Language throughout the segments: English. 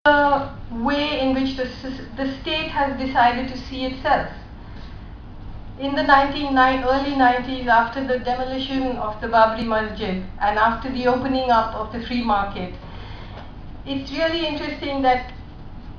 the way in which the state has decided to see itself. In the early 90s, after the demolition of the Babri Masjid and after the opening up of the free market, it's really interesting that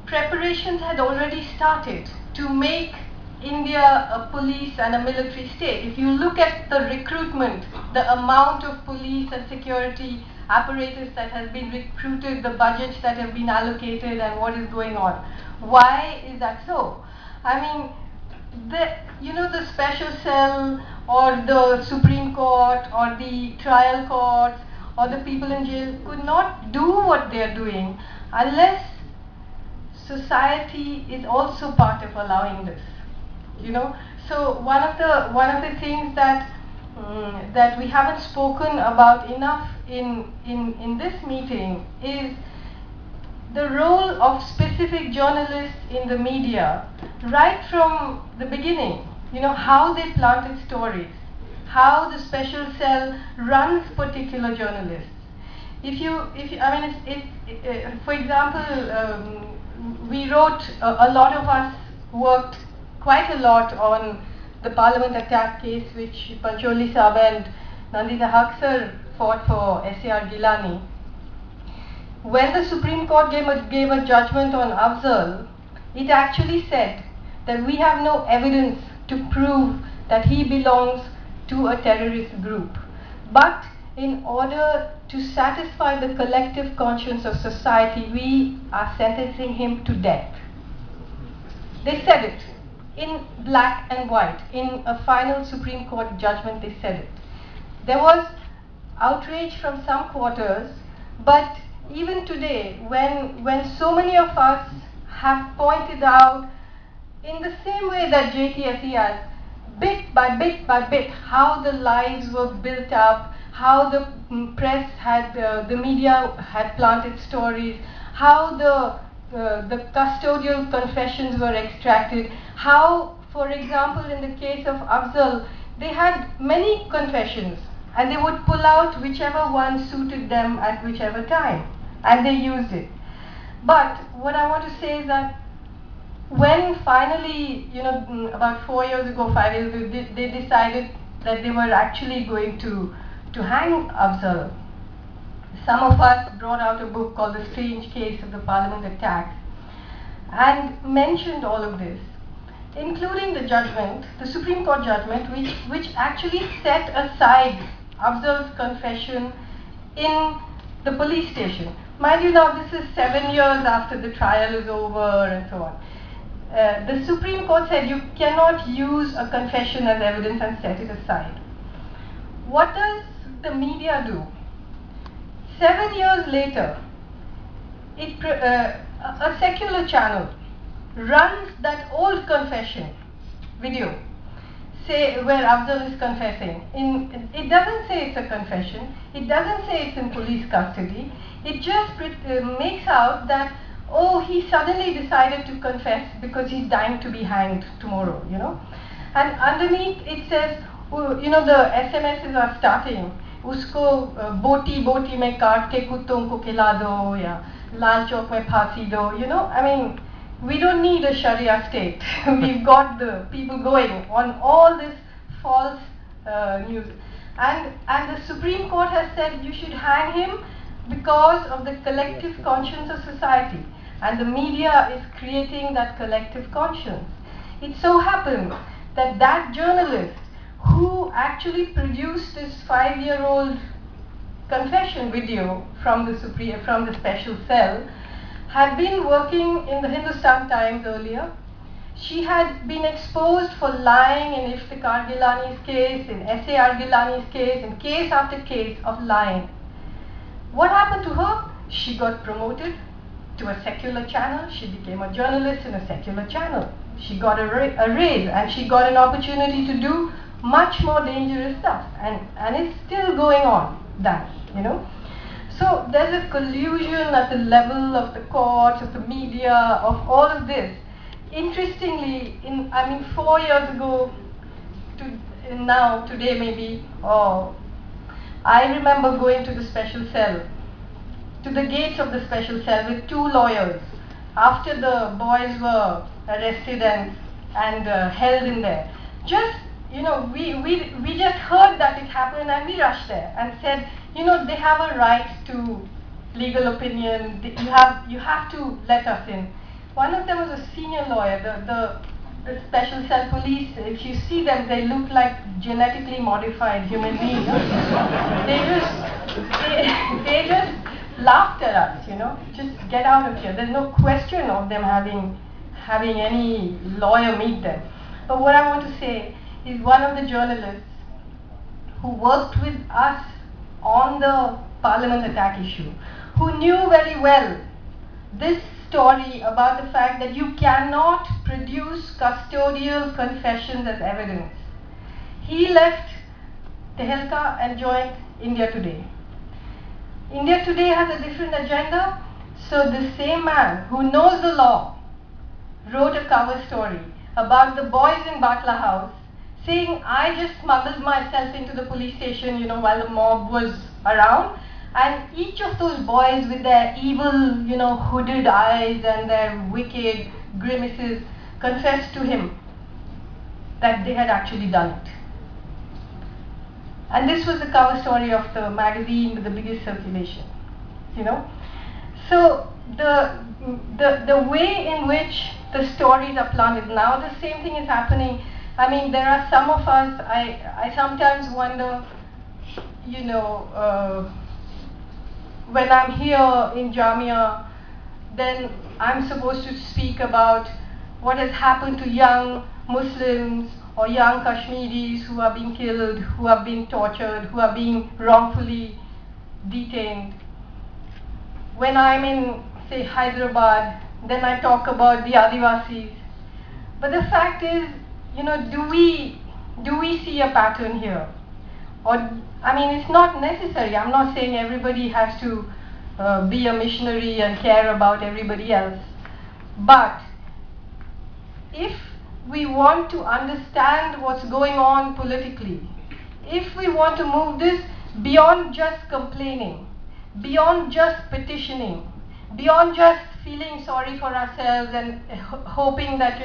preparations had already started to make India a police and a military state. If you look at the recruitment, the amount of police and security apparatus that has been recruited, the budgets that have been allocated, and what is going on. Why is that so? I mean, the special cell or the Supreme Court or the trial courts or the people in jail could not do what they are doing unless society is also part of allowing this. So one of the things that that we haven't spoken about enough in this meeting is the role of specific journalists in the media right from the beginning. How they planted stories, how the special cell runs particular journalists. For example, we wrote, a lot of us worked quite a lot on the Parliament attack case which Pancholi Sahab and Nandita Haksar fought for S.A.R. Gilani. When the Supreme Court gave a judgment on Afzal, it actually said that we have no evidence to prove that he belongs to a terrorist group. But in order to satisfy the collective conscience of society, we are sentencing him to death. They said it in black and white. In a final Supreme Court judgment, they said it. There was outrage from some quarters, but even today, when so many of us have pointed out, in the same way that JTSA has, bit by bit by bit, how the lies were built up, how the press had, the media had planted stories, how the custodial confessions were extracted, how, for example, in the case of Afzal, they had many confessions and they would pull out whichever one suited them at whichever time, and they used it. But what I want to say is that when finally, about 4 years ago, 5 years ago, they decided that they were actually going to hang Afzal, some of us brought out a book called The Strange Case of the Parliament Attacks and mentioned all of this, including the judgment, the Supreme Court judgment, which actually set aside Afzal's confession in the police station. Mind you, now this is 7 years after the trial is over and so on. The Supreme Court said you cannot use a confession as evidence and set it aside. What does the media do? 7 years later, a secular channel runs that old confession video, where Afzal is confessing. It doesn't say it's a confession. It doesn't say it's in police custody. It just makes out that, oh, he suddenly decided to confess because he's dying to be hanged tomorrow, And underneath it says, the SMSs are starting. Usko boti mein kaat ke kutton ko khila do, ya Lal Chowk mein phansi do, we don't need a Sharia state. We've got the people going on all this false news. And the Supreme Court has said you should hang him because of the collective conscience of society. And the media is creating that collective conscience. It so happens that that journalist who actually produced this 5-year-old confession video from the special cell had been working in the Hindustan Times earlier. She had been exposed for lying in Iftikhar Gilani's case, in S.A.R. Gilani's case, in case after case of lying. What happened to her? She got promoted to a secular channel. She became a journalist in a secular channel. She got a raise and she got an opportunity to do much more dangerous stuff, and it's still going on that, So there's a collusion at the level of the courts, of the media, of all of this. Interestingly, 4 years ago to now, today maybe, I remember going to the special cell to the gates of the special cell with 2 lawyers after the boys were arrested and held in there. Just, we just heard that it happened and we rushed there and said, they have a right to legal opinion. You have to let us in. One of them was a senior lawyer. The special cell police, if you see them, they look like genetically modified human beings. they just laughed at us, just get out of here. There's no question of them having any lawyer meet them. But what I want to say is one of the journalists who worked with us on the Parliament attack issue, who knew very well this story about the fact that you cannot produce custodial confessions as evidence. He left Tehelka and joined India Today. India Today has a different agenda, so the same man who knows the law wrote a cover story about the boys in Batla House saying, I just smuggled myself into the police station, while the mob was around. And each of those boys with their evil, hooded eyes and their wicked grimaces confessed to him that they had actually done it. And this was the cover story of the magazine with the biggest circulation, So the way in which the stories are planted now, the same thing is happening. I mean, there are some of us, I sometimes wonder, when I'm here in Jamia, then I'm supposed to speak about what has happened to young Muslims or young Kashmiris who are being killed, who are being tortured, who are being wrongfully detained. When I'm in, say, Hyderabad, then I talk about the Adivasis. But the fact is, do we see a pattern here? Or, it's not necessary. I'm not saying everybody has to be a missionary and care about everybody else. But if we want to understand what's going on politically, if we want to move this beyond just complaining, beyond just petitioning, beyond just feeling sorry for ourselves and hoping that,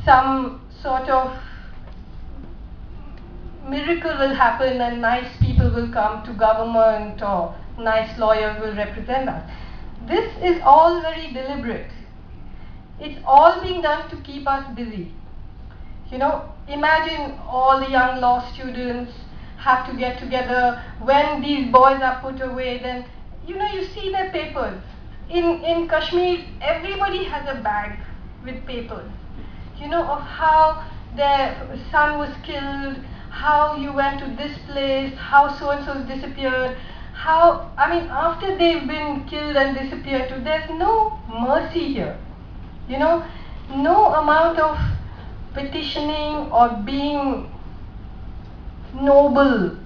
some sort of miracle will happen and nice people will come to government or nice lawyers will represent us. This is all very deliberate. It's all being done to keep us busy. Imagine all the young law students have to get together. When these boys are put away, then, you see their papers. In Kashmir, everybody has a bag with papers, of how their son was killed, how you went to this place, how so-and-so disappeared, after they've been killed and disappeared too, there's no mercy here. No amount of petitioning or being noble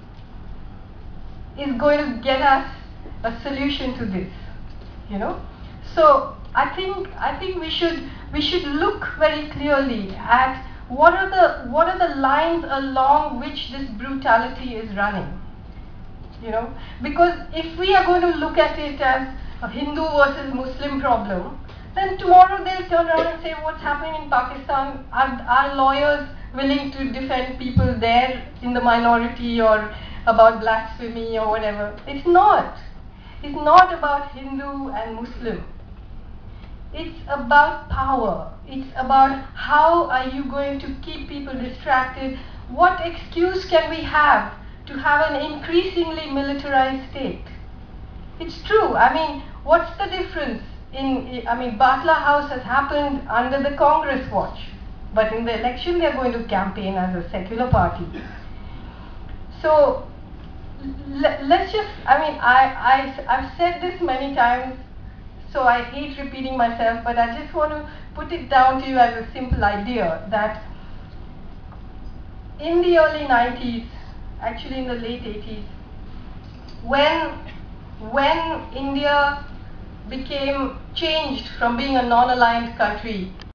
is going to get us a solution to this, So I think we should look very clearly at what are the lines along which this brutality is running, because if we are going to look at it as a Hindu versus Muslim problem, then tomorrow they'll turn around and say, what's happening in Pakistan? Are lawyers willing to defend people there in the minority or about blasphemy or whatever? It's not. It's not about Hindu and Muslim. It's about power. It's about how are you going to keep people distracted? What excuse can we have to have an increasingly militarized state? It's true. What's the difference? Batla House has happened under the Congress watch, but in the election they're going to campaign as a secular party. So let's just, I've said this many times, so I hate repeating myself, but I just want to put it down to you as a simple idea that in the early 90s, actually in the late 80s, when India became changed from being a non-aligned country